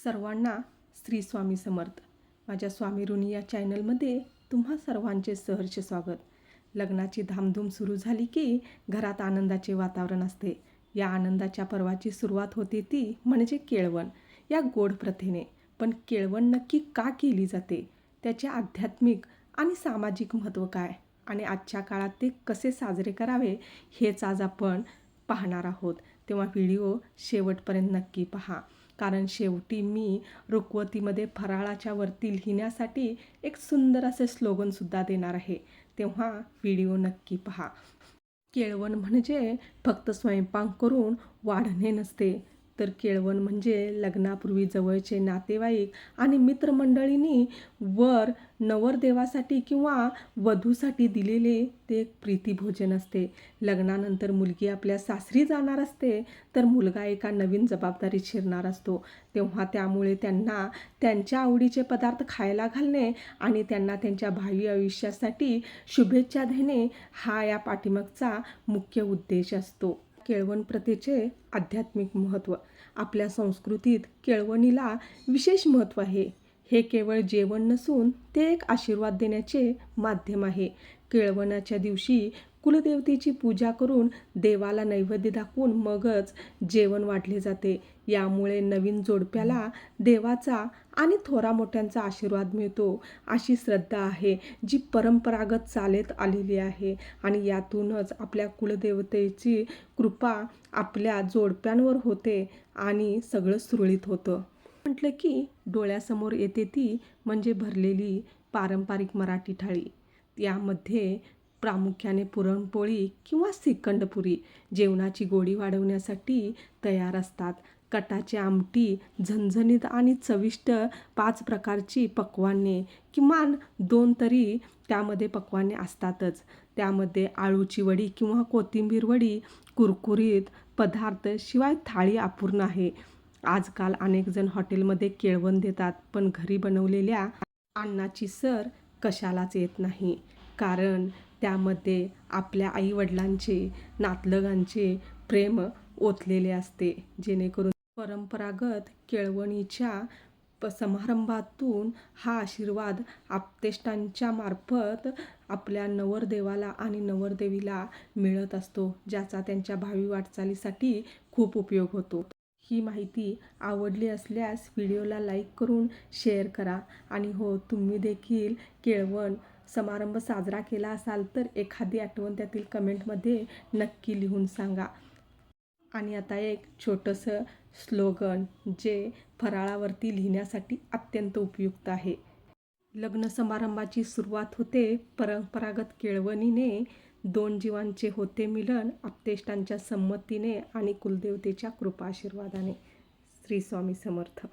सर्वांना श्री स्वामी समर्थ. माझ्या स्वामी ऋणी या चॅनलमध्ये तुम्हा सर्वांचे सहर्ष स्वागत. लग्नाची धामधूम सुरू झाली की घरात आनंदाचे वातावरण असते. या आनंदाच्या पर्वाची सुरुवात होते ती म्हणजे केळवण या गोड प्रथेने. पण केळवण नक्की का केली जाते, त्याचे आध्यात्मिक आणि सामाजिक महत्त्व काय आणि आजच्या काळात ते कसे साजरे करावे हेच आज आपण पाहणार आहोत. तेव्हा व्हिडिओ शेवटपर्यंत नक्की पहा, कारण शेवटी मी रुखवतीमध्ये फराळाच्या वरती लिहिण्यासाठी एक सुंदर असे स्लोगनसुद्धा देणार आहे. तेव्हा व्हिडिओ नक्की पहा. केळवण म्हणजे फक्त स्वयंपाक करून वाढणे नसते, तर केळवण म्हणजे लग्नापूर्वी जवळचे नातेवाईक आणि मित्रमंडळींनी वर नवरदेवासाठी किंवा वधूसाठी दिलेले ते एक प्रीतिभोजन असते. लग्नानंतर मुलगी आपल्या सासरी जाणार असते, तर मुलगा एका नवीन जबाबदारीत शिरणार असतो. तेव्हा त्यामुळे त्यांना त्यांच्या आवडीचे पदार्थ खायला घालणे आणि त्यांना त्यांच्या भावी आयुष्यासाठी शुभेच्छा देणे हा या पाठीमागचा मुख्य उद्देश असतो. केळवण प्रथेचे आध्यात्मिक महत्त्व. आपल्या संस्कृतीत केळवणीला विशेष महत्त्व आहे. हे केवळ जेवण नसून ते एक आशीर्वाद देण्याचे माध्यम आहे. केळवणाच्या दिवशी कुलदेवतेची पूजा करून देवाला नैवेद्य दाखवून मगच जेवण वाढले जाते. यामुळे नवीन जोडप्याला देवाचा आणि थोरा मोठ्यांचा आशीर्वाद मिळतो अशी श्रद्धा आहे, जी परंपरागत चालत आलेली आहे. आणि यातूनच आपल्या कुलदेवतेची कृपा आपल्या जोडप्यांवर होते आणि सगळं सुरळीत होतं. म्हटलं की डोळ्यासमोर येते ती म्हणजे भरलेली पारंपरिक मराठी थाळी. यामध्ये प्रामुख्याने पुरणपोळी किंवा श्रीखंडपुरी जेवणाची गोडी वाढवण्यासाठी तयार असतात. कटाची आमटी, झणझणीत आणि चविष्ट 5 प्रकारची पक्वान्ने, किमान 2 तरी त्यामध्ये पक्वान्ने असतातच. त्यामध्ये आळूची वडी किंवा कोथिंबीर वडी, कुरकुरीत पदार्थ, शिवाय थाळी अपूर्ण आहे. आजकाल अनेक जण हॉटेलमध्ये केळवण देतात, पण घरी बनवलेल्या अन्नाची सर कशालाच येत नाही, कारण त्यामध्ये आपल्या आईवडिलांचे, नातलगांचे प्रेम ओतलेले असते. जेणेकरून परंपरागत केळवणीच्या समारंभातून हा आशीर्वाद आप्तेष्टांच्या मार्फत आपल्या नवरदेवाला आणि नवरदेवीला मिळत असतो, ज्याचा त्यांच्या भावी वाटचालीसाठी खूप उपयोग होतो. ही माहिती आवडली असल्यास व्हिडिओला लाईक करून शेअर करा. आणि हो, तुम्ही देखील केळवण समारंभ साजरा केला असाल तर एखादी आठवण त्यातील कमेंटमध्ये नक्की लिहून सांगा. आणि आता एक छोटंसं स्लोगन जे फराळावरती लिहिण्यासाठी अत्यंत उपयुक्त आहे. लग्न समारंभाची सुरुवात होते परंपरागत केळवणीने. 2 जीवांचे होते मिलन, आप्तेष्टांच्या संमतीने आणि कुलदेवतेच्या कृपा आशीर्वादाने. श्री स्वामी समर्थ.